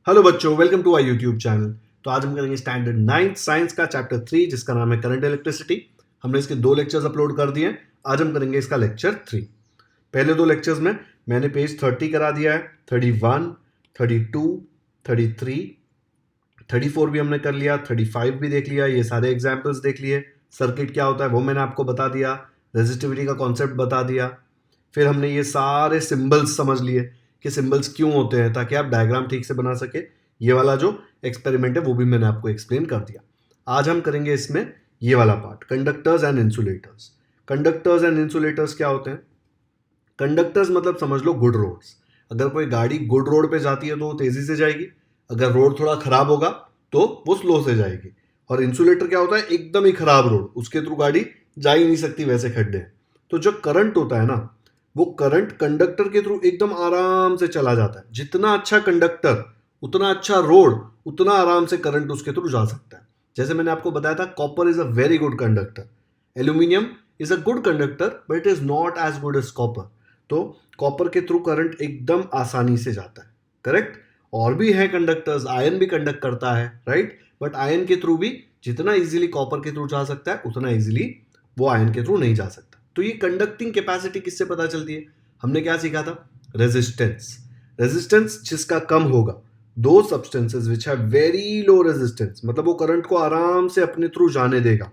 Hello बच्चों, welcome to our YouTube channel. तो आज हम करेंगे स्टैंडर्ड 9th साइंस का चैप्टर 3 जिसका नाम है करंट इलेक्ट्रिसिटी। हमने इसके 2 लेक्चर्स अपलोड कर दिए हैं। आज हम करेंगे इसका लेक्चर 3। पहले 2 लेक्चर्स में मैंने पेज 30 करा दिया है, 31, 32, 33, 34 भी हमने कर लिया, 35 भी देख लिया, ये सारे एग्जाम्पल्स देख लिए। सर्किट क्या होता है वो मैंने आपको बता दिया, रेजिस्टिविटी का कॉन्सेप्ट बता दिया। फिर हमने ये सारे सिंबल्स समझ लिए कि सिंबल्स क्यों होते हैं, ताकि आप डायग्राम ठीक से बना सके। ये वाला जो एक्सपेरिमेंट है वो भी मैंने आपको एक्सप्लेन कर दिया। आज हम करेंगे इसमें ये वाला part, conductors and insulators. Conductors and insulators क्या होते हैं? कंडक्टर्स मतलब समझ लो गुड रोड्स। अगर कोई गाड़ी गुड रोड पे जाती है तो वो तेजी से जाएगी, अगर रोड थोड़ा खराब होगा तो वो स्लो से जाएगी। और इंसुलेटर क्या होता है? एकदम ही खराब रोड, उसके थ्रू गाड़ी जा ही नहीं सकती, वैसे खड्डे हैं। तो जो करंट होता है ना, वो करंट कंडक्टर के थ्रू एकदम आराम से चला जाता है। जितना अच्छा कंडक्टर उतना अच्छा रोड, उतना आराम से करंट उसके थ्रू जा सकता है। जैसे मैंने आपको बताया था, copper is a very good conductor, aluminium is a good conductor but it is not as good as copper. तो कॉपर के थ्रू करंट एकदम आसानी से जाता है, करेक्ट। और भी है कंडक्टर्स, आयन भी कंडक्ट करता है, राइट। बट आयन के थ्रू भी जितना इजीली कॉपर के थ्रू जा सकता है उतना इजीली वो आयन के थ्रू नहीं जा सकता। तो ये कंडक्टिंग कैपेसिटी किससे पता चलती है? हमने क्या सीखा था? रेजिस्टेंस। रेजिस्टेंस जिसका कम होगा, दो substances which have very low resistance, मतलब वो करंट को आराम से अपने थ्रू जाने देगा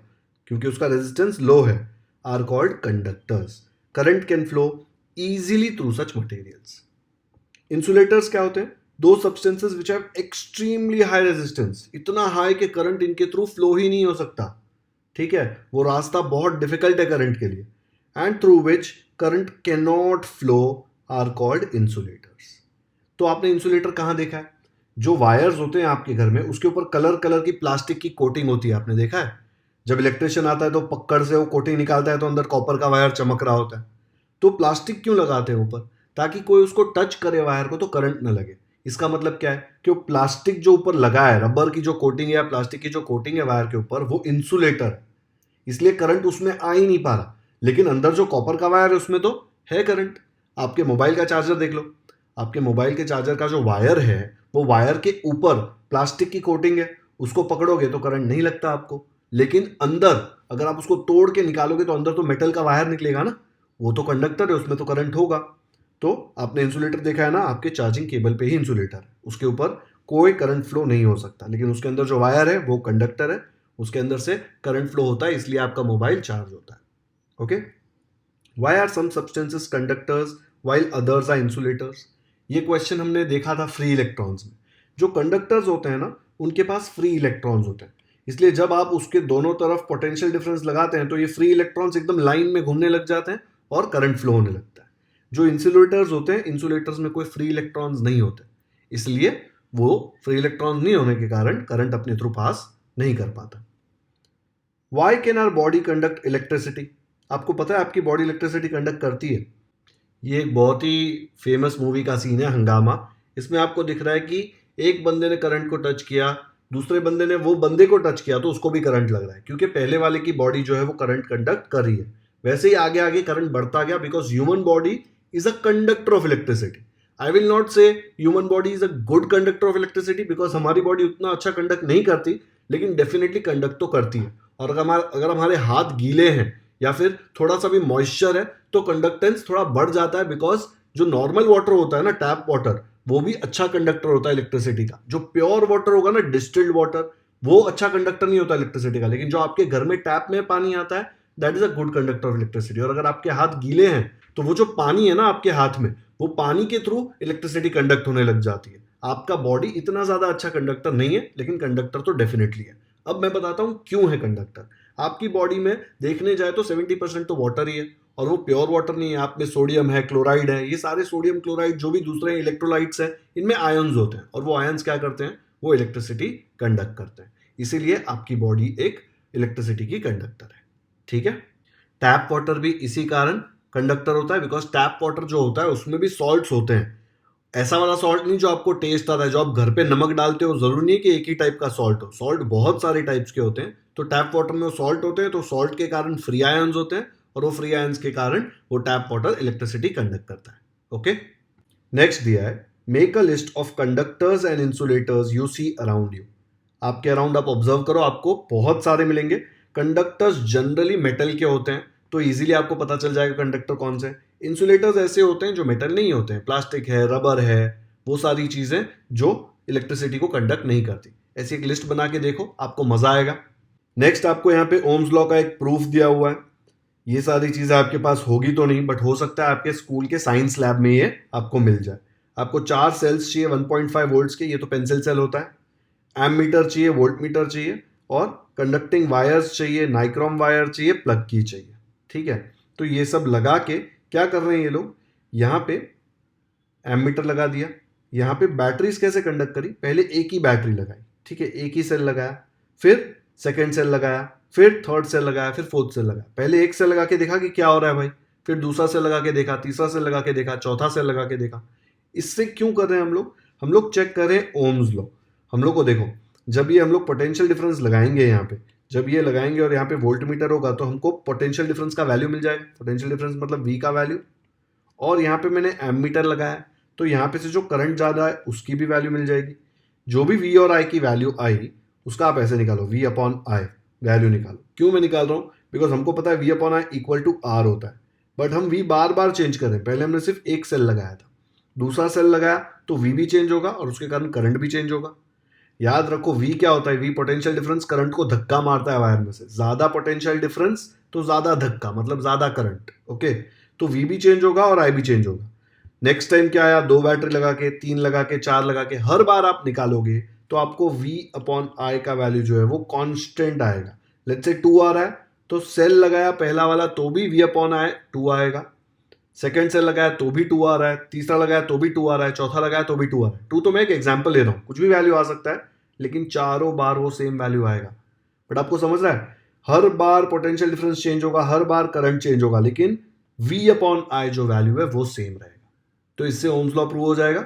क्योंकि उसका रेजिस्टेंस लो है, are called conductors. Current can flow easily through such materials. Insulators क्या होते हैं? दो substances which have extremely high resistance, इतना हाई कि करंट इनके थ्रू फ्लो ही नहीं हो सकता, ठीक है। वो रास्ता बहुत डिफिकल्ट है करंट के लिए, and through which current can not flow are called insulators. तो आपने इंसुलेटर कहाँ देखा है? जो वायर्स होते हैं आपके घर में उसके ऊपर कलर कलर की प्लास्टिक की कोटिंग होती है, आपने देखा है? जब इलेक्ट्रिशियन आता है तो पकड़ से वो कोटिंग निकालता है तो अंदर कॉपर का वायर चमक रहा होता है। तो प्लास्टिक क्यों लगाते हैं ऊपर? ताकि कोई उसको टच करे वायर को तो करंट ना लगे। इसका मतलब क्या है कि वो प्लास्टिक जो ऊपर लगा है, रबर की जो कोटिंग है या प्लास्टिक की जो कोटिंग है वायर के ऊपर, वो इंसुलेटर है, इसलिए करंट उसमें आ ही नहीं पा रहा। लेकिन अंदर जो कॉपर का वायर है उसमें तो है करंट। आपके मोबाइल का चार्जर देख लो, आपके मोबाइल के चार्जर का जो वायर है वो वायर के ऊपर प्लास्टिक की कोटिंग है, उसको पकड़ोगे तो करंट नहीं लगता आपको। लेकिन अंदर अगर आप उसको तोड़ के निकालोगे तो अंदर तो मेटल का वायर निकलेगा ना, वो तो कंडक्टर है, उसमें तो करंट होगा। तो आपने इंसुलेटर देखा है ना, आपके चार्जिंग केबल पे ही इंसुलेटर है, उसके ऊपर कोई करंट फ्लो नहीं हो सकता, लेकिन उसके अंदर जो वायर है वो कंडक्टर है, उसके अंदर से करंट फ्लो होता है, इसलिए आपका मोबाइल चार्ज होता है। Okay, why are some substances conductors while others are insulators? ये क्वेश्चन हमने देखा था फ्री इलेक्ट्रॉन्स में। जो कंडक्टर्स होते हैं ना, उनके पास फ्री इलेक्ट्रॉन्स होते हैं, इसलिए जब आप उसके दोनों तरफ पोटेंशियल डिफरेंस लगाते हैं तो ये फ्री इलेक्ट्रॉन्स एकदम लाइन में घूमने लग जाते हैं और करंट फ्लो होने लगता है। जो इंसुलेटर्स होते हैं, इंसुलेटर्स में कोई फ्री इलेक्ट्रॉन्स नहीं होते, इसलिए वो फ्री इलेक्ट्रॉन्स नहीं होने के कारण करंट अपने थ्रू पास नहीं कर पाता। Why can our body conduct electricity? आपको पता है आपकी बॉडी इलेक्ट्रिसिटी कंडक्ट करती है। ये एक बहुत ही फेमस मूवी का सीन है, हंगामा। इसमें आपको दिख रहा है कि एक बंदे ने करंट को टच किया, दूसरे बंदे ने वो बंदे को टच किया तो उसको भी करंट लग रहा है, क्योंकि पहले वाले की बॉडी जो है वो करंट कंडक्ट कर रही है। वैसे ही आगे आगे करंट बढ़ता गया, because human body is a conductor of electricity. I will not say human body is a good conductor of electricity, because हमारी बॉडी उतना अच्छा कंडक्ट नहीं करती, लेकिन डेफिनेटली कंडक्ट तो करती है। और अगर हमारे हाथ गीले हैं या फिर थोड़ा सा भी मॉइस्चर है तो कंडक्टेंस थोड़ा बढ़ जाता है, बिकॉज जो नॉर्मल वाटर होता है ना, टैप वाटर, वो भी अच्छा कंडक्टर होता है इलेक्ट्रिसिटी का। जो प्योर वाटर होगा ना, डिस्टिल्ड वाटर, वो अच्छा कंडक्टर नहीं होता इलेक्ट्रिसिटी का। लेकिन जो आपके घर में टैप में पानी आता है, that is a good conductor of electricity. और अगर आपके हाथ गीले हैं तो वो जो पानी है ना आपके हाथ में, वो पानी के थ्रू इलेक्ट्रिसिटी कंडक्ट होने लग जाती है। आपका बॉडी इतना ज्यादा अच्छा कंडक्टर नहीं है, लेकिन कंडक्टर तो डेफिनेटली है। अब मैं बताता हूं क्यों है कंडक्टर। आपकी बॉडी में देखने जाए तो 70% तो वाटर ही है, और वो प्योर वाटर नहीं है। आप में सोडियम है, क्लोराइड है, ये सारे सोडियम क्लोराइड जो भी दूसरे इलेक्ट्रोलाइट्स हैं, इनमें आयन्स होते हैं, और वो आयन्स क्या करते हैं? वो इलेक्ट्रिसिटी कंडक्ट करते हैं। इसीलिए आपकी बॉडी एक इलेक्ट्रिसिटी की कंडक्टर है, ठीक है। टैप वाटर भी इसी कारण कंडक्टर होता है, बिकॉज टैप वाटर जो होता है उसमें भी सॉल्ट्स होते हैं। ऐसा वाला सॉल्ट नहीं जो आपको टेस्ट आता है, जो आप घर पे नमक डालते हो, जरूरी नहीं है कि एक ही टाइप का सॉल्ट हो। सॉल्ट बहुत सारे टाइप्स के होते हैं, तो टैप वाटर में वो सॉल्ट होते हैं, तो सॉल्ट के कारण फ्री आयंस होते हैं, और वो फ्री आयंस के कारण वो टैप वाटर इलेक्ट्रिसिटी कंडक्ट करता है। ओके, नेक्स्ट दिया है make a list of conductors and insulators you see around you. आपके अराउंड आप ऑब्जर्व करो, आपको बहुत सारे मिलेंगे। कंडक्टर्स जनरली मेटल के होते हैं, तो इजीली आपको पता चल जाएगा कंडक्टर कौन से। इंसुलेटर्स ऐसे होते हैं जो मेटल नहीं होते हैं, प्लास्टिक है, रबर है, वो सारी चीजें जो इलेक्ट्रिसिटी को कंडक्ट नहीं करती। ऐसी एक लिस्ट बना के देखो, आपको मजा आएगा। नेक्स्ट आपको यहाँ पे ओम्स लॉ का एक प्रूफ दिया हुआ है। ये सारी चीजें आपके पास होगी तो नहीं, बट हो सकता है आपके स्कूल के साइंस लैब में ये आपको मिल जाए। आपको 4 सेल्स चाहिए 1.5 वोल्ट्स के, ये तो पेंसिल सेल होता है। एम मीटर चाहिए, वोल्ट मीटर चाहिए, और कंडक्टिंग वायर्स चाहिए, नाइक्रोम वायर चाहिए, प्लग की चाहिए। ठीक है, तो ये सब लगा के क्या कर रहे हैं ये लोग, यहाँ पे एम मीटर लगा दिया। यहाँ पे बैटरीज कैसे कंडक्ट करी, पहले एक ही बैटरी लगाई, ठीक है, एक ही सेल लगाया, फिर सेकेंड सेल लगाया, फिर थर्ड सेल लगाया, फिर फोर्थ सेल लगाया। पहले एक सेल लगा के देखा कि क्या हो रहा है भाई, फिर दूसरा सेल लगा के देखा, तीसरा सेल लगा के देखा, चौथा सेल लगा के देखा। इससे क्यों कर रहे हैं हम लोग चेक कर रहे हैं ओम्स लॉ। हम लोग को देखो, जब ये हम लोग पोटेंशियल डिफरेंस लगाएंगे यहाँ पे, जब ये लगाएंगे और यहाँ पे वोल्ट मीटर होगा, तो हमको पोटेंशियल डिफरेंस का वैल्यू मिल जाएगा। पोटेंशियल डिफरेंस मतलब वी का वैल्यू। और यहाँ पे मैंने एम मीटर लगाया, तो यहाँ पे से जो करंट ज़्यादा है उसकी भी वैल्यू मिल जाएगी। जो भी वी और आई की वैल्यू आई, उसका आप ऐसे निकालो, वी अपॉन आई वैल्यू निकालो। क्यों मैं निकाल रहा हूँ, बिकॉज हमको पता है V upon I equal to R होता है, बट हम वी बार बार चेंज कर रहे हैं। पहले हमने सिर्फ एक सेल लगाया था, दूसरा सेल लगाया तो वी भी चेंज होगा और उसके कारण करंट भी चेंज होगा। याद रखो, वी क्या होता है, वी पोटेंशियल डिफरेंस, करंट को धक्का मारता है वायर में से। ज्यादा पोटेंशियल डिफरेंस तो ज्यादा धक्का, मतलब ज्यादा करंट। ओके, तो वी भी चेंज होगा और आई भी चेंज होगा। नेक्स्ट टाइम क्या आया, 2 बैटरी लगा के, 3 लगा के, 4 लगा के, हर बार आप निकालोगे तो आपको v अपॉन आई का वैल्यू जो है वो कांस्टेंट आएगा। लेट्स से 2 आ रहा है, तो सेल लगाया पहला वाला तो भी v अपॉन आई 2 आएगा, सेकेंड सेल लगाया तो भी 2 आ रहा है, तीसरा लगाया तो भी 2 आ रहा है, चौथा लगाया तो भी 2 आ रहा है। 2 तो मैं एक एग्जाम्पल ले रहा हूँ, कुछ भी वैल्यू आ सकता है, लेकिन चारों बार वो सेम वैल्यू आएगा। बट आपको समझ रहा है, हर बार पोटेंशियल डिफरेंस चेंज होगा, हर बार करंट चेंज होगा, लेकिन v अपॉन आई जो वैल्यू है वो सेम रहेगा। तो इससे ओम्स लॉ प्रूव हो जाएगा।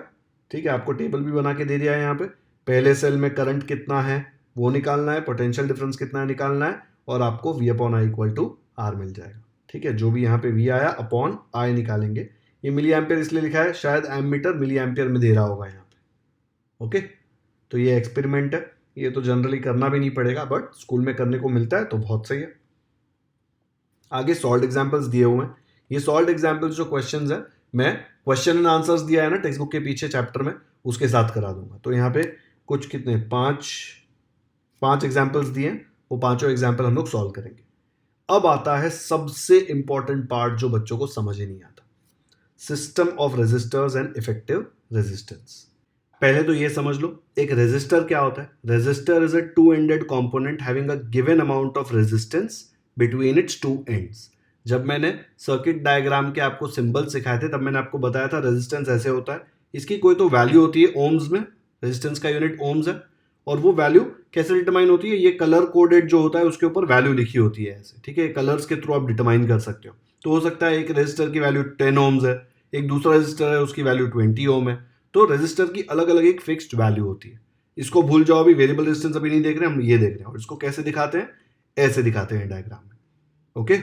ठीक है, आपको टेबल भी बना के दे दिया है यहाँ पे। पहले सेल में करंट कितना है वो निकालना है, पोटेंशियल डिफरेंस कितना है निकालना है, और आपको V upon I equal to R मिल जाएगा। ठीक है, जो भी यहाँ पे वी आया अपॉन आई निकालेंगे। ये मिली एम्पियर इसलिए लिखा है, शायद एम मीटर मिली एम्पियर में दे रहा होगा यहाँ पे। ओके, तो ये एक्सपेरिमेंट है, ये तो जनरली करना भी नहीं पड़ेगा, बट स्कूल में करने को मिलता है तो बहुत सही है। आगे सॉल्व एग्जाम्पल्स दिए हुए हैं। ये सॉल्व एग्जाम्पल्स जो क्वेश्चंस है, मैं क्वेश्चन एंड आंसर्स दिया है ना टेक्स्ट बुक के पीछे चैप्टर में, उसके साथ करा दूंगा। तो यहाँ पे कुछ कितने 5 एग्जाम्पल्स दिए, वो पांचों एग्जाम्पल हम लोग सॉल्व करेंगे। अब आता है सबसे इंपॉर्टेंट पार्ट जो बच्चों को समझ ही नहीं आता, system of resistors and effective resistance. पहले तो ये समझ लो, एक रेजिस्टर क्या होता है। Resistor is a two ended component having a given amount of resistance between its two ends. जब मैंने सर्किट डायग्राम के आपको सिंबल सिखाए थे, तब मैंने आपको बताया था रेजिस्टेंस ऐसे होता है, इसकी कोई तो वैल्यू होती है ओम्स में, रेजिस्टेंस का यूनिट ओम्स है, और वो वैल्यू कैसे डिटरमाइन होती है, ये कलर कोडेड जो होता है उसके ऊपर वैल्यू लिखी होती है ऐसे। ठीक है, कलर्स के थ्रू आप डिटरमाइन कर सकते हो। तो हो सकता है एक रेजिस्टर की वैल्यू 10 ओम्स है, एक दूसरा रेजिस्टर है उसकी वैल्यू 20 ओम है। तो रेजिस्टर की अलग अलग एक फिक्स्ड वैल्यू होती है। इसको भूल जाओ, अभी वेरिएबल रेजिस्टेंस अभी नहीं देख रहे, हम ये देख रहे हैं। और इसको कैसे दिखाते हैं, ऐसे दिखाते हैं डायग्राम में। ओके,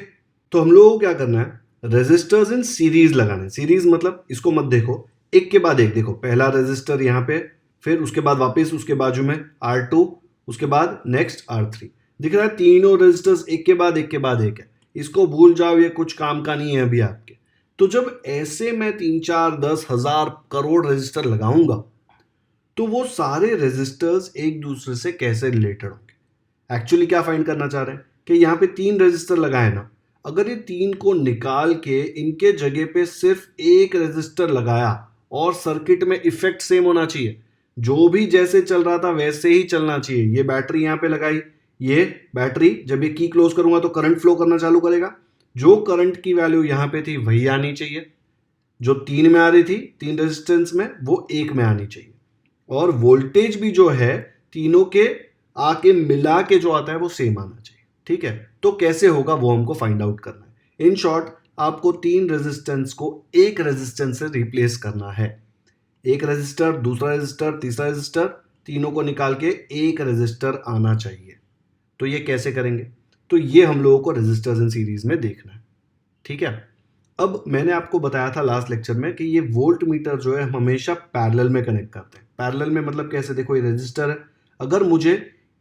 तो हम लोगों को क्या करना है, रेजिस्टर्स इन सीरीज लगाना है। सीरीज मतलब इसको मत देखो, एक के बाद एक देखो। पहला रेजिस्टर यहाँ पे, फिर उसके बाद वापस उसके बाजू में R2, उसके बाद नेक्स्ट R3 दिख रहा है। तीनों रेजिस्टर्स एक के बाद एक के बाद एक है। इसको भूल जाओ, ये कुछ काम का नहीं है अभी आपके। तो जब ऐसे मैं 3, 4, 10, 1000 करोड़ रेजिस्टर लगाऊंगा, तो वो सारे रेजिस्टर्स एक दूसरे से कैसे रिलेटेड होंगे। एक्चुअली क्या फाइंड करना चाह रहे हैं कि यहाँ पे 3 रेजिस्टर लगाए ना, अगर ये 3 को निकाल के इनके जगह पे सिर्फ एक रेजिस्टर लगाया, और सर्किट में इफेक्ट सेम होना चाहिए, जो भी जैसे चल रहा था वैसे ही चलना चाहिए। ये बैटरी यहाँ पे लगाई, ये बैटरी जब ये की क्लोज करूंगा तो करंट फ्लो करना चालू करेगा। जो करंट की वैल्यू यहाँ पे थी वही आनी चाहिए, जो 3 में आ रही थी 3 रेजिस्टेंस में, वो 1 में आनी चाहिए। और वोल्टेज भी जो है तीनों के आके मिला के जो आता है वो सेम आना चाहिए। ठीक है, तो कैसे होगा वो हमको फाइंड आउट करना है। इन शॉर्ट, आपको 3 रेजिस्टेंस को एक रेजिस्टेंस से रिप्लेस करना है। एक रेजिस्टर, दूसरा रेजिस्टर, तीसरा रेजिस्टर, तीनों को निकाल के एक रेजिस्टर आना चाहिए। तो ये कैसे करेंगे, तो ये हम लोगों को रेजिस्टर्स इन सीरीज में देखना है। ठीक है, अब मैंने आपको बताया था लास्ट लेक्चर में कि ये वोल्ट मीटर जो है हम हमेशा पैरेलल में कनेक्ट करते हैं। पैरेलल में मतलब कैसे, देखो ये रेजिस्टर है, अगर मुझे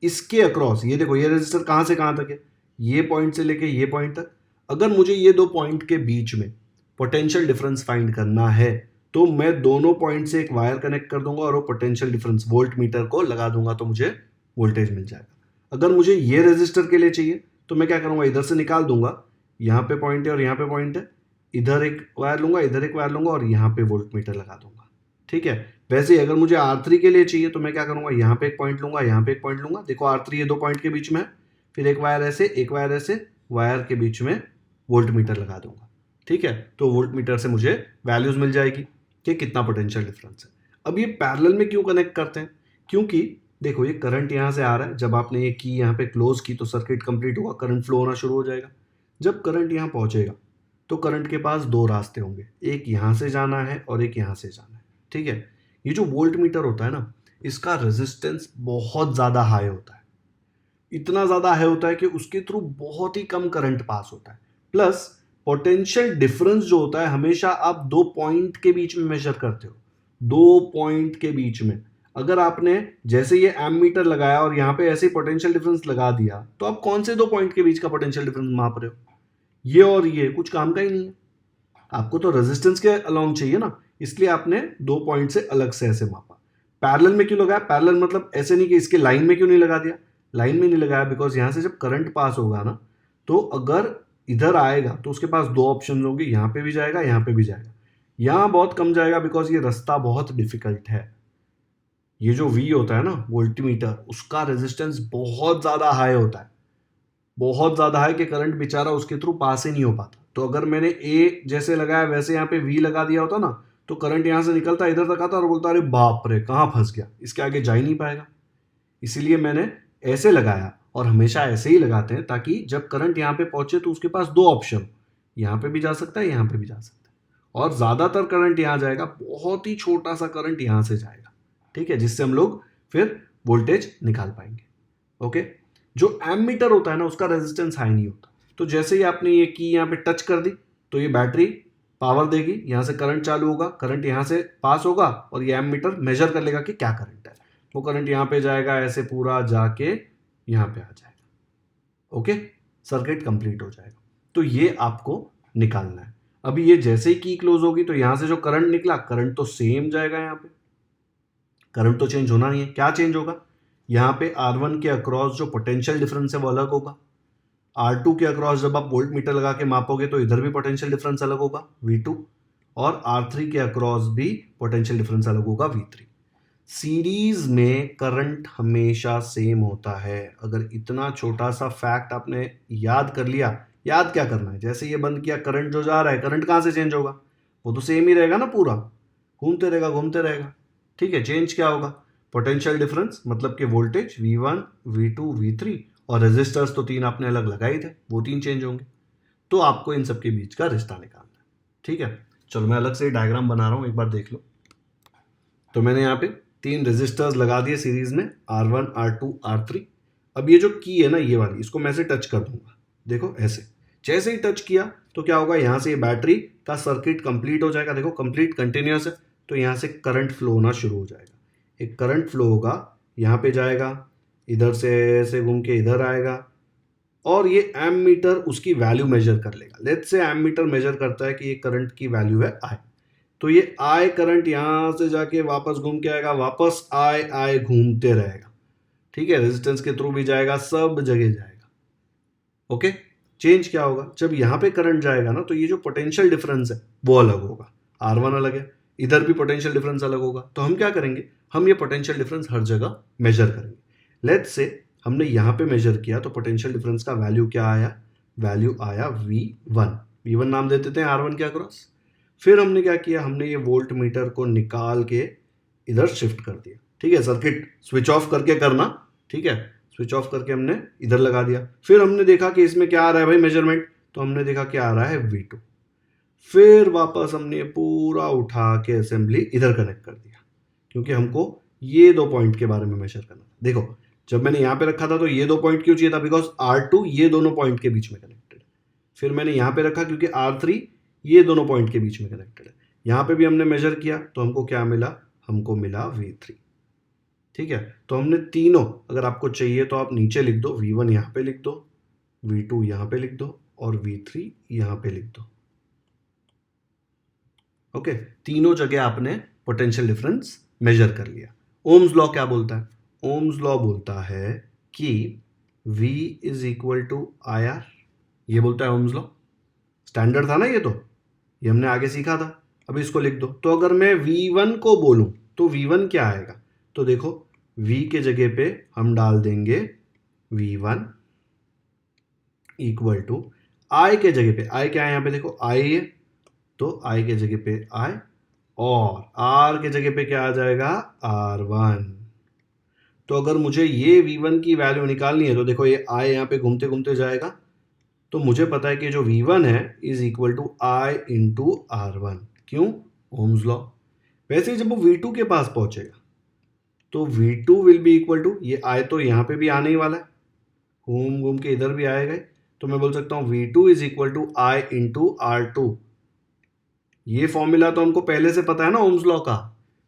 इसके अक्रॉस, ये देखो ये रेजिस्टर कहाँ से कहाँ तक है, ये पॉइंट से लेके ये पॉइंट तक, अगर मुझे ये दो पॉइंट के बीच में पोटेंशियल डिफरेंस फाइंड करना है तो मैं दोनों पॉइंट से एक वायर कनेक्ट कर दूंगा और वो पोटेंशियल डिफरेंस वोल्ट मीटर को लगा दूंगा तो मुझे वोल्टेज मिल जाएगा। अगर मुझे ये रेजिस्टर के लिए चाहिए तो मैं क्या करूंगा, इधर से निकाल दूंगा, यहाँ पे पॉइंट है और यहाँ पे पॉइंट है, इधर एक वायर लूंगा, इधर एक वायर लूंगा और यहाँ पे वोल्ट मीटर लगा दूंगा। ठीक है, वैसे ही अगर मुझे R3 के लिए चाहिए तो मैं क्या करूंगा, यहाँ पे एक पॉइंट लूंगा, यहाँ पे एक पॉइंट लूंगा, देखो R3 ये दो पॉइंट के बीच में है, फिर एक वायर ऐसे, एक वायर ऐसे, वायर के बीच में वोल्ट मीटर लगा दूंगा। ठीक है, तो वोल्ट मीटर से मुझे वैल्यूज मिल जाएगी कि कितना पोटेंशियल डिफरेंस है। अब ये पैरेलल में क्यों कनेक्ट करते हैं, क्योंकि देखो ये करंट यहाँ से आ रहा है, जब आपने ये की यहाँ पे क्लोज की तो सर्किट कंप्लीट होगा, करंट फ्लो होना शुरू हो जाएगा। जब करंट यहाँ पहुंचेगा तो करंट के पास दो रास्ते होंगे, एक यहाँ से जाना है और एक यहाँ से जाना है। ठीक है, ये जो वोल्ट मीटर होता है ना, इसका रेजिस्टेंस बहुत ज़्यादा हाई होता है, इतना ज़्यादा हाई होता है कि उसके थ्रू बहुत ही कम करंट पास होता है। प्लस पोटेंशियल डिफरेंस जो होता है हमेशा आप दो पॉइंट के बीच में मेजर करते हो, दो पॉइंट के बीच में। अगर आपने जैसे ये एमीटर लगाया और यहाँ पे ऐसे पोटेंशियल डिफरेंस लगा दिया तो आप कौन से दो पॉइंट के बीच का पोटेंशियल डिफरेंस माप रहे हो, ये और ये कुछ काम का ही नहीं है। आपको तो रेजिस्टेंस के अलोंग चाहिए ना, इसलिए आपने दो पॉइंट से अलग से ऐसे मापा। पैरेलल में क्यों लगाया, पैरेलल मतलब ऐसे नहीं कि इसके लाइन में क्यों नहीं लगा दिया, लाइन में नहीं लगाया बिकॉज यहां से जब करंट पास होगा ना तो अगर इधर आएगा तो उसके पास दो ऑप्शन होंगे, यहाँ पे भी जाएगा, यहाँ पे भी जाएगा। यहाँ बहुत कम जाएगा बिकॉज ये रास्ता बहुत डिफिकल्ट है। ये जो V होता है ना वोल्टमीटर, उसका रेजिस्टेंस बहुत ज्यादा हाई होता है, बहुत ज्यादा है कि करंट बेचारा उसके थ्रू पास ही नहीं हो पाता। तो अगर मैंने ए जैसे लगाया वैसे यहाँ पे V लगा दिया होता ना तो करंट यहाँ से निकलता इधर तक आता और बोलता अरे बाप रे कहाँ फंस गया, इसके आगे जा ही नहीं पाएगा। इसीलिए मैंने ऐसे लगाया और हमेशा ऐसे ही लगाते हैं ताकि जब करंट यहाँ पे पहुंचे तो उसके पास दो ऑप्शन, यहाँ पे भी जा सकता है, यहाँ पे भी जा सकता है। और ज्यादातर करंट यहाँ जाएगा, बहुत ही छोटा सा करंट यहाँ से जाएगा। ठीक है, जिससे हम लोग फिर वोल्टेज निकाल पाएंगे। ओके, जो एमीटर होता है ना उसका रेजिस्टेंस हाई नहीं होता। तो जैसे ही आपने ये की यहाँ पे टच कर दी तो ये बैटरी पावर देगी, यहाँ से करंट चालू होगा, करंट यहाँ से पास होगा और ये एमीटर मेजर कर लेगा कि क्या करंट है। वो करंट यहाँ पे जाएगा, ऐसे पूरा जाके यहाँ पे आ जाएगा। ओके, सर्किट कंप्लीट हो जाएगा। तो ये आपको निकालना है। अभी ये जैसे ही की क्लोज होगी तो यहाँ से जो करंट निकला, करंट तो सेम जाएगा, यहाँ पे करंट तो चेंज होना नहीं है। क्या चेंज होगा, यहाँ पे R1 के अक्रॉस जो पोटेंशियल डिफरेंस है वो अलग होगा, R2 के अक्रॉस जब आप वोल्ट मीटर लगा के मापोगे तो इधर भी पोटेंशियल डिफरेंस अलग होगा V2, और R3 के अक्रॉस भी पोटेंशियल डिफरेंस अलग होगा V3। सीरीज में करंट हमेशा सेम होता है। अगर इतना छोटा सा फैक्ट आपने याद कर लिया, याद क्या करना है, जैसे ये बंद किया करंट जो जा रहा है, करंट कहाँ से चेंज होगा, वो तो सेम ही रहेगा ना, पूरा घूमते रहेगा घूमते रहेगा। ठीक है, चेंज क्या होगा, पोटेंशियल डिफरेंस मतलब कि वोल्टेज V1 V2 V3, और रेजिस्टर्स तो तीन आपने अलग लगाए थे, वो तीन चेंज होंगे। तो आपको इन सबके बीच का रिश्ता निकालना है। ठीक है, चलो मैं अलग से डायग्राम बना रहा हूं, एक बार देख लो। तो मैंने यहाँ पे तीन रेजिस्टर्स लगा दिए सीरीज में, R1 R2 R3। अब ये जो की है ना ये वाली, इसको मैं ऐसे टच कर दूंगा, देखो ऐसे। जैसे ही टच किया तो क्या होगा, यहाँ से ये बैटरी का सर्किट कंप्लीट हो जाएगा, देखो कंप्लीट कंटिन्यूअस है, तो यहाँ से करंट फ्लो होना शुरू हो जाएगा। एक करंट फ्लो होगा, यहाँ पे जाएगा, इधर से ऐसे घूम के इधर आएगा, और ये एमीटर उसकी वैल्यू मेजर कर लेगा। लेट्स से एमीटर मेजर करता है कि ये करंट की वैल्यू है I, तो ये I करंट यहाँ से जाके वापस घूम के आएगा, वापस I घूमते रहेगा। ठीक है, रेजिस्टेंस के थ्रू भी जाएगा, सब जगह जाएगा। ओके, चेंज क्या होगा, जब यहाँ पे करंट जाएगा ना तो ये जो पोटेंशियल डिफरेंस है वो अलग होगा, R1 अलग है, इधर भी पोटेंशियल डिफरेंस अलग होगा। तो हम क्या करेंगे, हम ये पोटेंशियल डिफरेंस हर जगह मेजर करेंगे। लेट्स से हमने यहाँ पे मेजर किया तो पोटेंशियल डिफरेंस का वैल्यू क्या आया, वैल्यू आया V1 नाम दे देते हैं R1 के अक्रॉस। फिर हमने क्या किया, हमने ये वोल्ट मीटर को निकाल के इधर शिफ्ट कर दिया। ठीक है, सर्किट स्विच ऑफ करके करना, ठीक है, स्विच ऑफ करके हमने इधर लगा दिया। फिर हमने देखा कि इसमें क्या आ रहा है भाई मेजरमेंट, तो हमने देखा क्या आ रहा है V2। फिर वापस हमने पूरा उठा के असेंबली इधर कनेक्ट कर दिया, क्योंकि हमको ये दो पॉइंट के बारे में मेजर करना था। देखो जब मैंने यहाँ पे रखा था तो ये दो पॉइंट क्यों चाहिए था, बिकॉज R2 ये दोनों पॉइंट के बीच में कनेक्टेड। फिर मैंने यहाँ पे रखा क्योंकि R3 ये दोनों पॉइंट के बीच में कनेक्टेड है। यहाँ पे भी हमने मेजर किया तो हमको क्या मिला, हमको मिला V3। ठीक है, तो हमने तीनों, अगर आपको चाहिए तो आप नीचे लिख दो, V1 यहाँ पे लिख दो, V2 यहाँ पे लिख दो और V3 यहाँ पे लिख दो। ओके, तीनों जगह आपने पोटेंशियल डिफरेंस मेजर कर लिया। ओम्स लॉ क्या बोलता है? ओम्स लॉ बोलता है कि V is equal to IR, ये बोलता है ओम्स लॉ। स्टैंडर्ड था ना ये, तो ये हमने आगे सीखा था। अब इसको लिख दो। तो अगर मैं V1 को बोलूं तो V1 क्या आएगा? तो देखो V के जगह पे हम डाल देंगे V1 इक्वल टू I के जगह पे, I क्या है यहाँ पे देखो I है, तो I के जगह पे I, और R के जगह पे क्या आ जाएगा, R1। तो अगर मुझे ये V1 की वैल्यू निकालनी है तो देखो ये I यहाँ पे घूमते घूमते जाएगा, तो मुझे पता है कि जो V1 है is equal to I into R1। क्यों? Ohm's law. वैसे ही जब वो V2 के पास पहुंचेगा तो V2 will be equal to, ये I तो यहाँ पे भी आने ही वाला है, घूम घूम के इधर भी आएगा, तो मैं बोल सकता हूँ V2 is equal to I into R2। ये फॉर्मूला तो हमको पहले से पता है ना ओम्स लॉ का।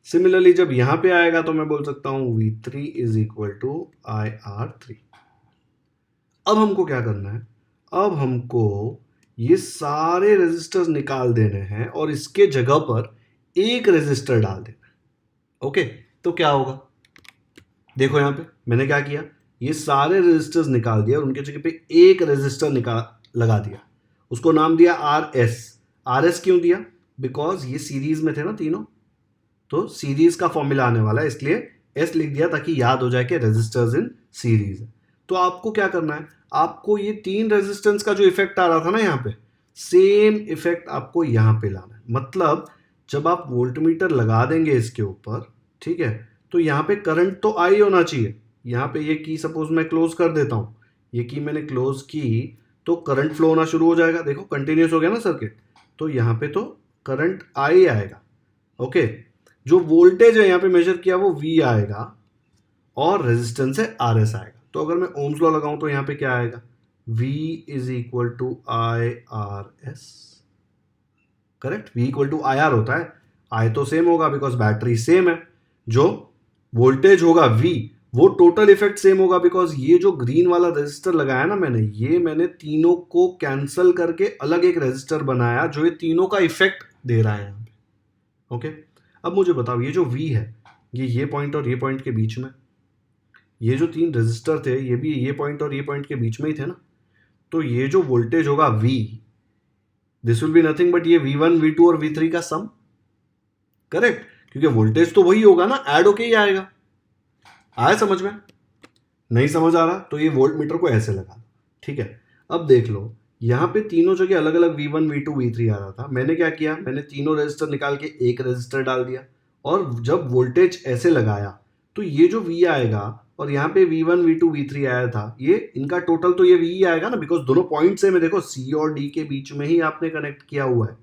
सिमिलरली जब यहां पे आएगा तो मैं बोल सकता हूं V3 is equal to IR3। अब हमको क्या करना है, अब हमको ये सारे रेजिस्टर्स निकाल देने हैं और इसके जगह पर एक रेजिस्टर डाल देना है। ओके, तो क्या होगा, देखो यहां पे मैंने क्या किया, ये सारे रेजिस्टर्स निकाल दिया और उनके जगह पे एक रेजिस्टर निकाल लगा दिया, उसको नाम दिया RS। RS क्यों दिया? बिकॉज ये सीरीज में थे ना तीनों, तो सीरीज का फॉर्मूला आने वाला है, इसलिए S लिख दिया ताकि याद हो जाए कि रेजिस्टर्स इन सीरीज है। तो आपको क्या करना है, आपको ये तीन रेजिस्टेंस का जो इफेक्ट आ रहा था ना यहाँ पे, सेम इफेक्ट आपको यहाँ पे लाना है। मतलब जब आप वोल्टमीटर लगा देंगे इसके ऊपर, ठीक है, तो यहाँ पे करंट तो आई होना चाहिए। यहाँ पे ये की सपोज मैं क्लोज कर देता हूँ, ये की मैंने क्लोज की तो करंट फ्लो होना शुरू हो जाएगा, देखो कंटिन्यूस हो गया ना सर्किट, तो यहाँ पे तो करंट आई आएगा। ओके, जो वोल्टेज है यहाँ पे मेजर किया वो V आएगा और रेजिस्टेंस है RS आएगा। तो अगर मैं ओम्स लॉ लगाऊं तो यहाँ पे क्या आएगा, V is equal to IRS। Correct, V equal to IR होता है, I तो सेम होगा बिकॉज बैटरी सेम है, जो वोल्टेज होगा V वो टोटल इफेक्ट सेम होगा बिकॉज ये जो ग्रीन वाला रेजिस्टर लगाया ना मैंने, ये मैंने तीनों को कैंसल करके अलग एक रेजिस्टर बनाया जो ये तीनों का इफेक्ट दे रहा है यहाँ पे। ओके, अब मुझे बताओ ये जो V है ये पॉइंट और ये पॉइंट के बीच में, ये जो तीन रेजिस्टर थे ये भी ये पॉइंट और ये पॉइंट के बीच में ही थे ना, तो ये जो वोल्टेज होगा V, this will be nothing but ये V1 V2 और V3 का सम। करेक्ट, क्योंकि वोल्टेज तो वही होगा ना, ऐड होके ही आएगा। आया समझ में? नहीं समझ आ रहा तो ये वोल्ट मीटर को ऐसे लगा दो। ठीक है, अब देख लो यहाँ पे तीनों जगह अलग अलग V1 V2 V3 आ रहा था, मैंने क्या किया, मैंने तीनों रेजिस्टर निकाल के एक रेजिस्टर डाल दिया, और जब वोल्टेज ऐसे लगाया तो ये जो V आएगा और यहाँ पे V1 V2 V3 आया था, ये इनका टोटल तो ये V ही आएगा ना, बिकॉज दोनों पॉइंट से में देखो C और D के बीच में ही आपने कनेक्ट किया हुआ है,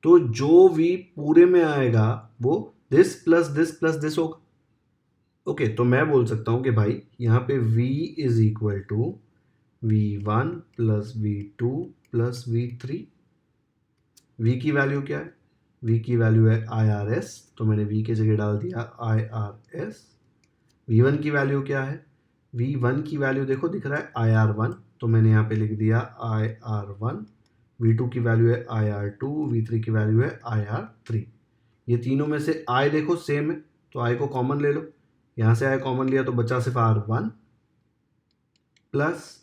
तो जो V पूरे में आएगा वो दिस प्लस दिस होगा। ओके, तो मैं बोल सकता हूं कि भाई यहाँ पे V is equal to V1 plus V2 plus V3। V की वैल्यू क्या है, V की वैल्यू है IRS, तो मैंने V की जगह डाल दिया IRS। V1 की वैल्यू क्या है, V1 की वैल्यू देखो दिख रहा है IR1, तो मैंने यहाँ पे लिख दिया IR1। V2 की वैल्यू है IR2, V3 की वैल्यू है IR3। ये तीनों में से I देखो सेम है, तो I को कॉमन ले लो, यहाँ से I कॉमन लिया तो बचा सिर्फ R1, प्लस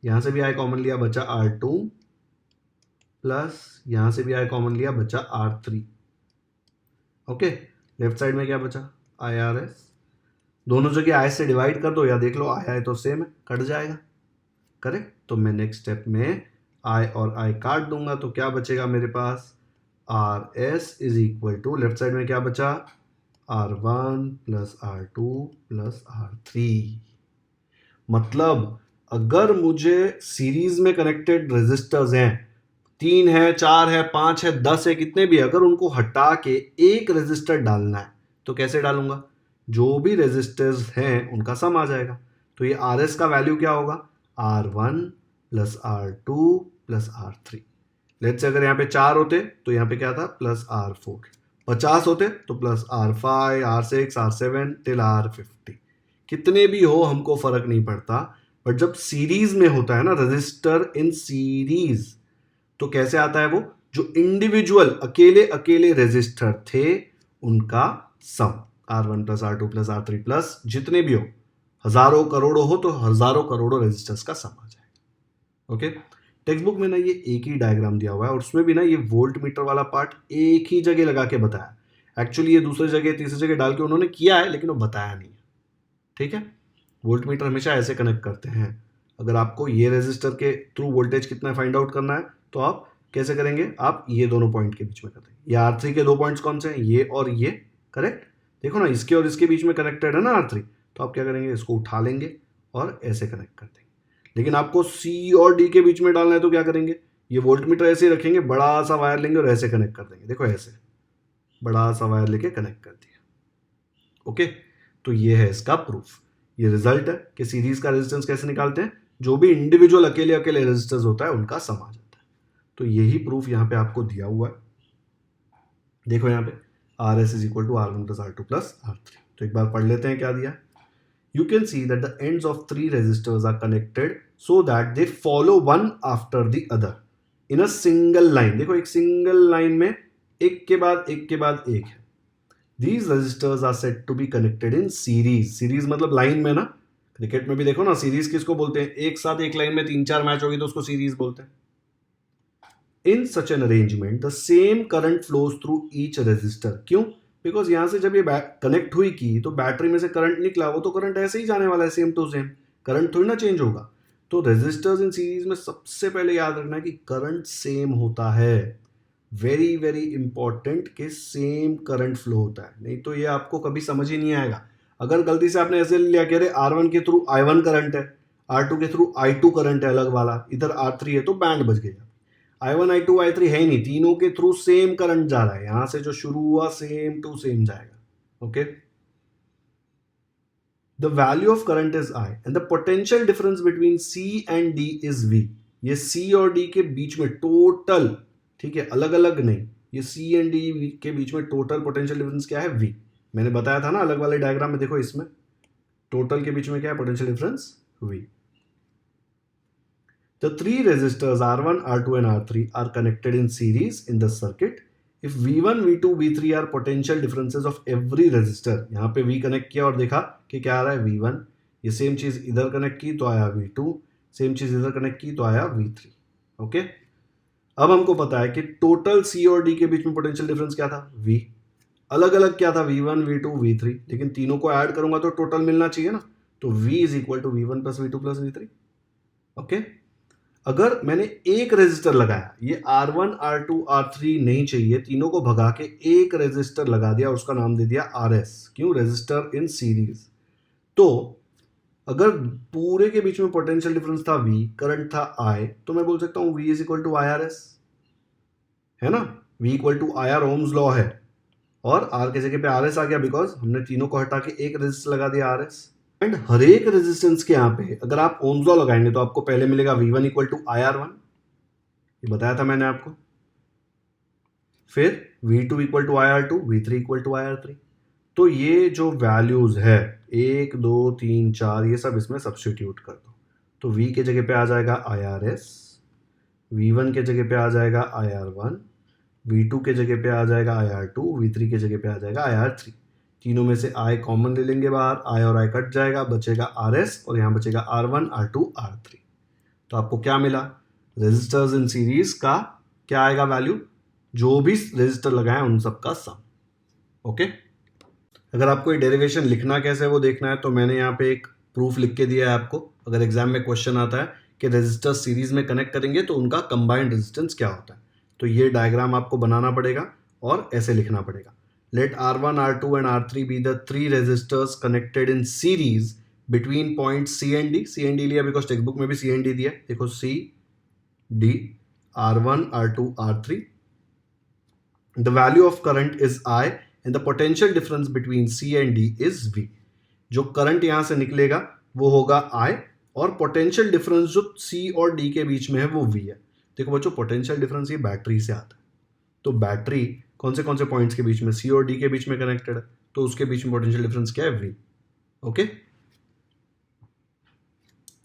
यहाँ से भी I कॉमन लिया बचा R2, प्लस यहाँ से भी I कॉमन लिया बचा R3। ओके, लेफ्ट साइड में क्या बचा, IRS। दोनों जगह I से डिवाइड कर दो या देख लो I तो सेम है, कट जाएगा। करेक्ट, तो मैं नेक्स्ट स्टेप में I और I काट दूंगा तो क्या बचेगा मेरे पास, RS is equal to, left side में क्या बचा, R1 plus R2 plus R3। मतलब अगर मुझे सीरीज में कनेक्टेड रेजिस्टर्स हैं, 3 है, 4 है, 5 है, 10 है, कितने भी, अगर उनको हटा के एक रेजिस्टर डालना है तो कैसे डालूंगा, जो भी रेजिस्टर्स हैं उनका सम आ जाएगा। तो ये RS का वैल्यू क्या होगा, R1 plus R2 plus R3। Let's say अगर यहाँ पे 4 होते तो यहाँ पे क्या था प्लस R4, 50 होते तो plus R5, R6, R7 till R50। कितने भी हो हमको फर्क नहीं पड़ता, बट जब सीरीज में होता है ना रजिस्टर इन सीरीज, तो कैसे आता है वो, जो इंडिविजुअल अकेले अकेले रजिस्टर थे उनका सम, R1 plus R2 plus R3 plus जितने भी हो, हजारों करोड़ों हो तो हजारों करोड़ों रजिस्टर्स का सम आ जाएगा। ओके, टेक्स्ट बुक में ना ये एक ही डायग्राम दिया हुआ है और उसमें भी ना ये वोल्ट मीटर वाला पार्ट एक ही जगह लगा के बताया। एक्चुअली ये दूसरी जगह तीसरी जगह डाल के उन्होंने किया है लेकिन वो बताया नहीं है। ठीक है, वोल्ट मीटर हमेशा ऐसे कनेक्ट करते हैं। अगर आपको ये रेजिस्टर के थ्रू वोल्टेज कितना फाइंड आउट करना है तो आप कैसे करेंगे, आप ये दोनों पॉइंट के बीच में कर देंगे। ये R3 के 2 पॉइंट्स कौन से हैं, ये और ये, करेक्ट। देखो ना इसके और इसके बीच में कनेक्टेड है ना R3, तो आप क्या करेंगे, इसको उठा लेंगे और ऐसे कनेक्ट कर देंगे। लेकिन आपको C और D के बीच में डालना है तो क्या करेंगे, ये वोल्ट मीटर ऐसे ही रखेंगे, बड़ा सा वायर लेंगे और ऐसे कनेक्ट कर देंगे। देखो ऐसे बड़ा सा वायर लेके कनेक्ट कर दिया। ओके, तो ये है इसका प्रूफ। ये रिजल्ट है कि सीरीज का रेजिस्टेंस कैसे निकालते हैं, जो भी इंडिविजुअल अकेले अकेले रेजिस्टेंस होता है उनका सम आ जाता है। तो यही प्रूफ यहाँ पे आपको दिया हुआ है। देखो यहाँ पे RS is equal to R1 plus R2 plus R3। तो एक बार पढ़ लेते हैं क्या दिया। You can see that the ends of 3 resistors are connected so that they follow one after the other in a single line। देखो एक single line में एक के बाद एक के बाद एक है। These resistors are said to be connected in series। Series मतलब लाइन में ना, क्रिकेट में भी देखो ना सीरीज किसको बोलते हैं, एक साथ एक लाइन में 3-4 मैच होगी तो उसको सीरीज बोलते हैं। In such an arrangement the same current flows through each resistor। क्यों, बिकॉज यहां से जब ये कनेक्ट हुई की तो बैटरी में से करंट निकला, वो तो करंट ऐसे ही जाने वाला है, सेम टू सेम, करंट थोड़ी ना चेंज होगा। तो रेजिस्टर्स इन सीरीज में सबसे पहले याद रखना है कि करंट सेम होता है। वेरी वेरी इंपॉर्टेंट कि सेम करंट फ्लो होता है, नहीं तो ये आपको कभी समझ ही नहीं आएगा। अगर गलती से आपने ऐसे लिया कि अरे R1 के थ्रू I1 करंट है, R2 के थ्रू I2 करंट है अलग वाला, इधर R3 है, तो बैंड बज गया। I1 I2 I3 है ही नहीं, तीनों के थ्रू सेम करंट जा रहा है, यहां से जो शुरू हुआ सेम टू सेम जाएगा। Okay, the value of current is I and the potential difference between C and D is V। ये C और D के बीच में टोटल, ठीक है, अलग अलग नहीं, ये C एंड D के बीच में टोटल पोटेंशियल डिफरेंस क्या है, V। मैंने बताया था ना अलग वाले डायग्राम में, देखो इसमें टोटल के बीच में क्या है, potential difference V। The 3 resistors R1, R2 and R3 are connected in series in the circuit if V1, V2, V3 are potential differences of every resistor। यहाँ पे V कनेक्ट किया और देखा कि क्या आ रहा है, V1। ये सेम चीज इधर कनेक्ट की तो आया V2, सेम चीज इधर कनेक्ट की तो आया V3। ओके, अब हमको पता है कि टोटल C और D के बीच में पोटेंशियल डिफरेंस क्या था, V। अलग अलग क्या था, V1, V2, V3, लेकिन तीनों को ऐड करूंगा तो टोटल मिलना चाहिए ना, तो V is equal to V1 plus V2 plus V3। Okay, अगर मैंने एक रेजिस्टर लगाया, ये R1, R2, R3 नहीं चाहिए, तीनों को भगा के एक रेजिस्टर लगा दिया और उसका नाम दे दिया RS, क्यों, रेजिस्टर इन सीरीज। तो अगर पूरे के बीच में पोटेंशियल डिफरेंस था V, करंट था I, तो मैं बोल सकता हूं V is equal to IRS, है ना, V equal to IR Ohm's law है, और R के जगह पे RS आ गया बिकॉज हमने तीनों को हटा के एक रेजिस्टर लगा दिया RS। एंड हर एक रेजिस्टेंस के यहाँ पे अगर आप ओम्स लॉ लगाएंगे तो आपको पहले मिलेगा V1 इक्वल टू IR1, ये बताया था मैंने आपको, फिर V2 equal to IR2, V3 equal to IR3। तो ये जो वैल्यूज है 1 2 3 4 ये सब इसमें सब्स्टिट्यूट कर दो, तो V के जगह पे आ जाएगा IRS, V1 के जगह पे आ जाएगा IR1, V2 के जगह पे आ जाएगा IR2, V3 के जगह पे आ जाएगा IR3। तीनों में से I कॉमन ले लेंगे बाहर, I और I कट जाएगा, बचेगा RS और यहाँ बचेगा R1, R2, R3। तो आपको क्या मिला, रेजिस्टर्स इन सीरीज का क्या आएगा वैल्यू, जो भी रेजिस्टर लगाए उन सबका सम। ओके, अगर आपको ये डेरिवेशन लिखना कैसे है वो देखना है तो मैंने यहाँ पे एक प्रूफ लिख के दिया है आपको। अगर एग्जाम में क्वेश्चन आता है कि रेजिस्टर सीरीज में कनेक्ट करेंगे तो उनका कंबाइंड रेजिस्टेंस क्या होता है, तो ये डायग्राम आपको बनाना पड़ेगा और ऐसे लिखना पड़ेगा। Let R1, R2 and R3 be the 3 resistors connected in series between points C and D। C and D लिया because टेक्स्ट बुक में भी C and D दिया, देखो C, D, R1, R2, R3। The value of current is I and the potential difference between C and D is V। जो current यहां से निकलेगा वो होगा I और पोटेंशियल डिफरेंस जो C और D के बीच में है वो V है। देखो बच्चों, पोटेंशियल डिफरेंस ये बैटरी से आता है, तो बैटरी कौन से पॉइंट्स के बीच में, सी और डी के बीच में कनेक्टेड है, तो उसके बीच में पोटेंशियल डिफरेंस क्या है, V. Okay,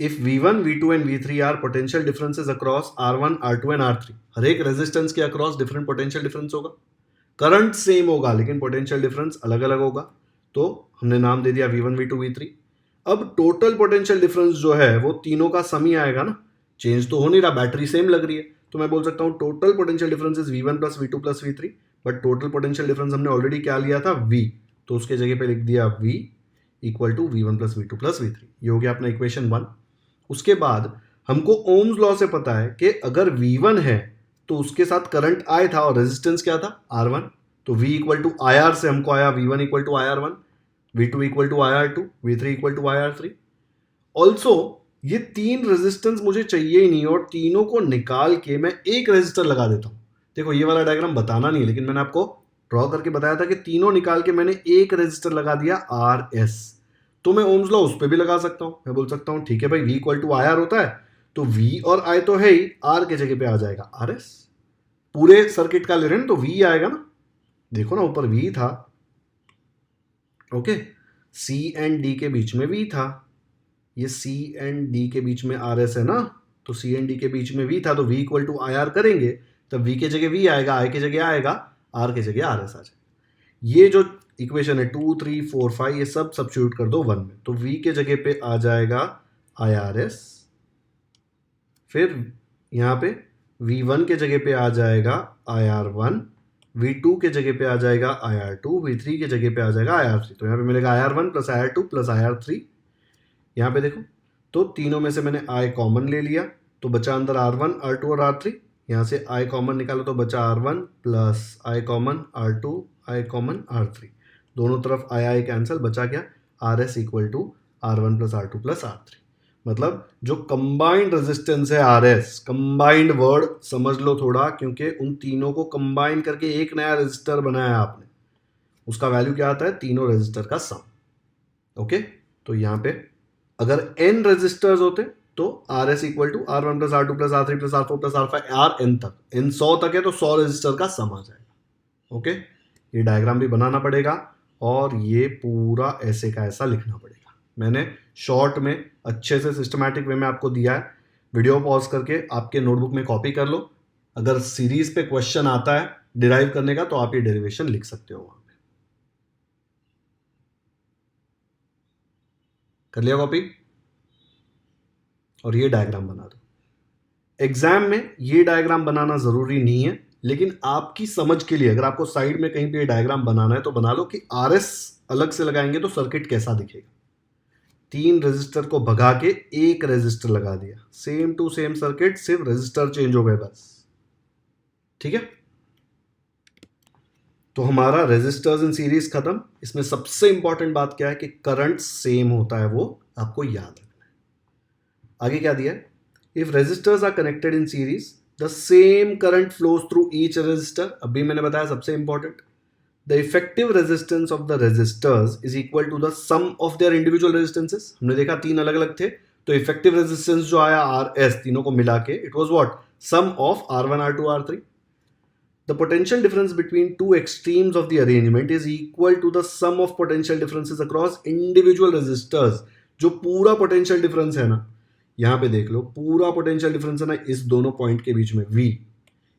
if V1, V2 एंड V3 are potential differences across R1, R2 and R3, हर एक रेजिस्टेंस के अक्रॉस डिफरेंट पोटेंशियल डिफरेंस होगा, करंट सेम होगा लेकिन पोटेंशियल डिफरेंस अलग अलग होगा, तो हमने नाम दे दिया V1, V2, V3। अब टोटल पोटेंशियल डिफरेंस जो है वो तीनों का सम ही आएगा ना, चेंज तो हो नहीं रहा, बैटरी सेम लग रही है, तो मैं बोल सकता हूं total potential difference is V1 plus V2 plus V3। But total potential difference हमने ऑलरेडी क्या लिया था, V, तो उसके जगह पे लिख दिया V equal to V1 plus V2 plus V3। ये हो गया अपना इक्वेशन 1। उसके बाद हमको ओम्स लॉ से पता है कि अगर V1 है तो उसके साथ करंट I था और रेजिस्टेंस क्या था, R1, तो V इक्वल टू IR से हमको आया V1 equal to IR1, V2 equal to IR2, V3 equal to IR3। Also ये तीन रेजिस्टेंस मुझे चाहिए ही नहीं, और तीनों को निकाल के मैं एक रेजिस्टर लगा देता हूं। देखो ये वाला डायग्राम बताना नहीं है, लेकिन मैंने आपको ड्रॉ करके बताया था कि तीनों निकाल के मैंने एक रेजिस्टर लगा दिया RS, तो मैं ओम्स लॉ उस पर भी लगा सकता हूं। मैं बोल सकता हूं ठीक है भाई, V इक्वल टू IR होता है, तो V और I तो है ही, R के जगह पे आ जाएगा RS। पूरे सर्किट का ले रहे हैं तो V आएगा ना, देखो ना ऊपर V था, ओके, C एंड D के बीच में V था, ये C एंड D के बीच में RS है ना, तो C एंड D के बीच में V था, तो V इक्वल टू IR करेंगे तब V के जगह V आएगा, I के जगह आएगा, R के जगह RS आ जाएगा। ये जो इक्वेशन है 2, 3, 4, 5 ये सब सब्स्टिट्यूट कर दो 1 में, तो V के जगह पे आ जाएगा IRS, फिर यहाँ पे V1 के जगह पे आ जाएगा IR1, V2 के जगह पे आ जाएगा IR2, V3 के जगह पे आ जाएगा IR3, तो यहाँ पे मिलेगा IR1 plus IR2 plus IR3। यहाँ पे देखो, तो तीनों में से मैंने I कॉमन ले लिया, तो बचा अंदर R1, R2 और R3, यहाँ से I कॉमन निकालो तो बचा R1 plus I common R2, I common R3, दोनों तरफ I कैंसिल, बचा क्या, RS equal to R1 plus R2 plus R3। मतलब जो कंबाइंड रेजिस्टेंस है RS, कंबाइंड वर्ड समझ लो थोड़ा, क्योंकि उन तीनों को कंबाइन करके एक नया रेजिस्टर बनाया आपने, उसका वैल्यू क्या आता है, तीनों रेजिस्टर का सम। ओके, तो यहाँ पे अगर n रेजिस्टर्स होते तो RS equal to R1 plus R2 plus R3 plus R4 plus R5 Rn तक, n 100 तक है तो 100 रेजिस्टर का सम आ जाएगा। ओके, ये डायग्राम भी बनाना पड़ेगा और ये पूरा ऐसे का ऐसा लिखना पड़ेगा। मैंने शॉर्ट में अच्छे से सिस्टमैटिक वे में आपको दिया है, वीडियो पॉज करके आपके नोटबुक में कॉपी कर लो। अगर सीरीज पे क्वेश्चन आता है डिराइव करने का तो आप ये डेरिवेशन लिख सकते हो वहां पे। कर लिया कॉपी, और ये डायग्राम बना दो। एग्जाम में ये डायग्राम बनाना जरूरी नहीं है, लेकिन आपकी समझ के लिए अगर आपको साइड में कहीं पे ये डायग्राम बनाना है तो बना लो कि RS अलग से लगाएंगे तो सर्किट कैसा दिखेगा। 3 रेजिस्टर को भगा के एक रेजिस्टर लगा दिया, सेम टू सेम सर्किट, सिर्फ रेजिस्टर चेंज हो गए बस। ठीक है, तो हमारा रेजिस्टर्स इन सीरीज खत्म। इसमें सबसे इंपॉर्टेंट बात क्या है कि करंट सेम होता है, वो आपको याद रखना है। आगे क्या दिया है, if resistors are connected in series the same current flows through each resistor. अभी मैंने बताया सबसे important, the effective resistance of the resistors is equal to the sum of their individual resistances. हमने देखा 3 अलग अलग थे, तो इफेक्टिव रेजिस्टेंस जो आया RS तीनों को मिला के, it was what, sum of R1, R2, R3। The potential difference between two extremes of the arrangement is equal to the sum of potential differences across individual resistors। जो पूरा potential difference है ना, यहां पे देख लो, पूरा potential difference है ना इस दोनों पॉइंट के बीच में V,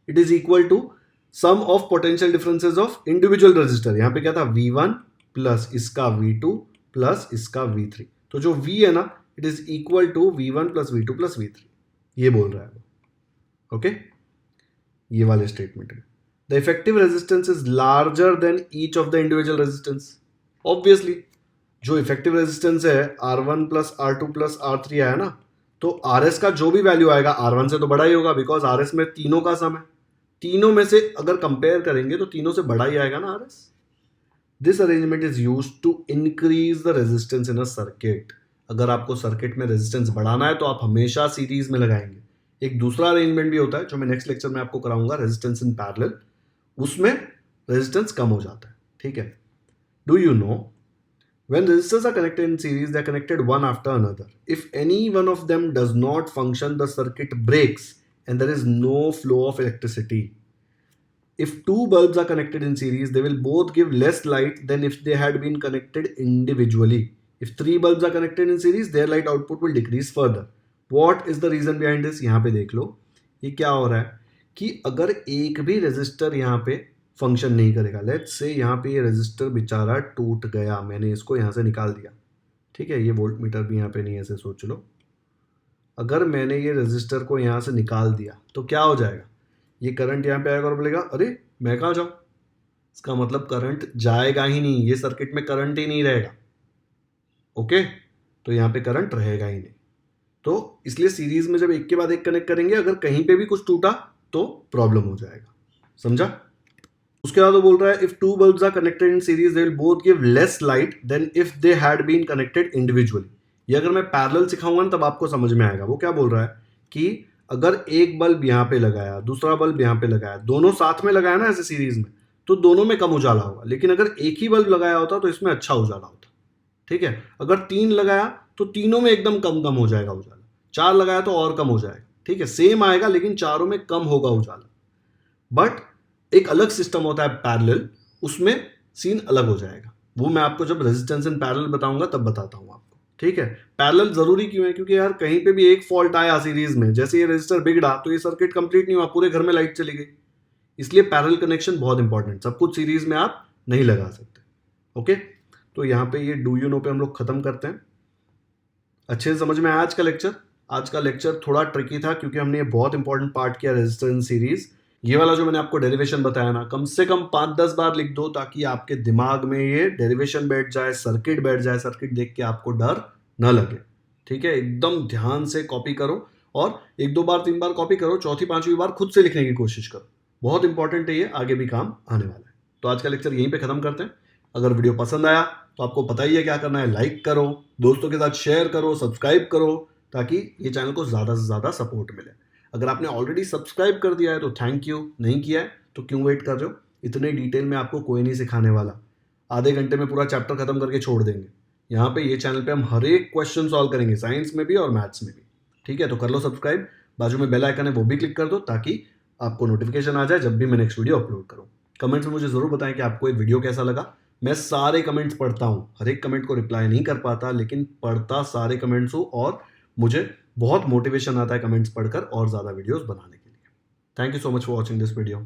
it is equal to sum of potential differences of individual resistor। यहां पे क्या था, V1 प्लस इसका V2 प्लस इसका V3, तो जो V है ना it is equal to V1 plus V2 plus V3, ये बोल रहा है वो। ओके, ये वाले स्टेटमेंट में the effective resistance is larger than each of the individual resistance। obviously जो effective resistance है R1 plus R2 plus R3 आया ना, तो RS का जो भी वैल्यू आएगा R1 से तो बड़ा ही होगा, बिकॉज RS में तीनों का सम है, तीनों में से अगर कंपेयर करेंगे तो तीनों से बड़ा ही आएगा ना RS। This arrangement is used to increase the resistance in a circuit. अगर आपको सर्किट में रेजिस्टेंस बढ़ाना है तो आप हमेशा सीरीज में लगाएंगे। एक दूसरा अरेंजमेंट भी होता है जो मैं नेक्स्ट लेक्चर में आपको कराऊंगा, रेजिस्टेंस इन पैरेलल, उसमें रेजिस्टेंस कम हो जाता है। ठीक है, do you know when resistors are connected in series they are connected one after another, if any one of them does not function the circuit breaks and there is no flow of electricity. If two bulbs are connected in series, they will both give less light than if they had been connected individually. If three bulbs are connected in series, their light output will decrease further. What is the reason behind this? यहाँ पे देख लो ये क्या हो रहा है कि अगर एक भी रेजिस्टर यहाँ पे फंक्शन नहीं करेगा, लेट्स से यहाँ पे ये रेजिस्टर बेचारा टूट गया, मैंने इसको यहाँ से निकाल दिया, ठीक है, ये वोल्ट मीटर भी यहाँ पे नहीं है, ऐसे सोच लो, अगर मैंने ये रेजिस्टर को यहाँ से निकाल दिया तो क्या हो जाएगा, ये करंट यहाँ पे आएगा और बोलेगा अरे मैं कहाँ जाऊँ, इसका मतलब करंट जाएगा ही नहीं, ये सर्किट में करंट ही नहीं रहेगा, ओके, तो यहाँ पे करंट रहेगा ही नहीं। तो इसलिए सीरीज में जब एक के बाद एक कनेक्ट करेंगे, अगर कहीं पे भी कुछ टूटा तो प्रॉब्लम हो जाएगा, समझा। उसके बाद वो बोल रहा है if two bulbs are connected in series they will both give less light than if they had been connected individually. ये अगर मैं पैरेलल सिखाऊंगा ना तब आपको समझ में आएगा। वो क्या बोल रहा है कि अगर एक बल्ब यहाँ पे लगाया, दूसरा बल्ब यहाँ पे लगाया, दोनों साथ में लगाया ना ऐसे सीरीज में, तो दोनों में कम उजाला होगा, लेकिन अगर एक ही बल्ब लगाया होता तो इसमें अच्छा उजाला होता, ठीक है। अगर तीन लगाया तो तीनों में एकदम कम कम हो जाएगा उजाला, चार लगाया तो और कम हो जाएगा, ठीक है, सेम आएगा लेकिन चारों में कम होगा उजाला। बट एक अलग सिस्टम होता है पैरेलल, उसमें सीन अलग हो जाएगा, वो मैं आपको जब रेजिस्टेंस इन पैरेलल बताऊंगा तब बताता हूं आपको, ठीक है। पैरेलल जरूरी क्यों है, क्योंकि यार कहीं पे भी एक फॉल्ट आया सीरीज में, जैसे ये रेजिस्टर बिगड़ा तो ये सर्किट कंप्लीट नहीं हुआ, पूरे घर में लाइट चली गई, इसलिए पैरेलल कनेक्शन बहुत इंपॉर्टेंट, सब कुछ सीरीज में आप नहीं लगा सकते, ओके। तो यहाँ पे ये डू यू नो पे हम लोग खत्म करते हैं। अच्छे से समझ में आया आज का लेक्चर। आज का लेक्चर थोड़ा ट्रिकी था क्योंकि हमने ये बहुत इंपॉर्टेंट पार्ट किया रेजिस्टर इन सीरीज। ये वाला जो मैंने आपको डेरिवेशन बताया ना, कम से कम 5-10 बार लिख दो ताकि आपके दिमाग में ये डेरिवेशन बैठ जाए, सर्किट बैठ जाए, सर्किट देख के आपको डर न लगे, ठीक है। एकदम ध्यान से कॉपी करो और 1-2 बार 3 बार कॉपी करो, चौथी 5वीं बार खुद से लिखने की कोशिश करो, बहुत इंपॉर्टेंट है ये, आगे भी काम आने वाला है। तो आज का लेक्चर यहीं पे खत्म करते हैं। अगर वीडियो पसंद आया तो आपको पता ही है क्या करना है, लाइक करो, दोस्तों के साथ शेयर करो, सब्सक्राइब करो, ताकि ये चैनल को ज़्यादा से ज़्यादा सपोर्ट मिले। अगर आपने ऑलरेडी सब्सक्राइब कर दिया है तो थैंक यू, नहीं किया है तो क्यों वेट कर रहे हो, इतने डिटेल में आपको कोई नहीं सिखाने वाला, आधे घंटे में पूरा चैप्टर खत्म करके छोड़ देंगे। यहाँ पे ये चैनल पे हम हर एक क्वेश्चन सॉल्व करेंगे, साइंस में भी और मैथ्स में भी, ठीक है। तो कर लो सब्सक्राइब, बाजू में बेल आइकन है वो भी क्लिक कर दो ताकि आपको नोटिफिकेशन आ जाए जब भी मैं नेक्स्ट वीडियो अपलोड करूँ। कमेंट्स में मुझे ज़रूर बताएं कि आपको ये वीडियो कैसा लगा। मैं सारे कमेंट्स पढ़ता हूँ, हर एक कमेंट को रिप्लाई नहीं कर पाता, लेकिन पढ़ता सारे कमेंट्स हूँ और मुझे बहुत मोटिवेशन आता है कमेंट्स पढ़कर और ज़्यादा वीडियोस बनाने के लिए। Thank you so much for watching this video.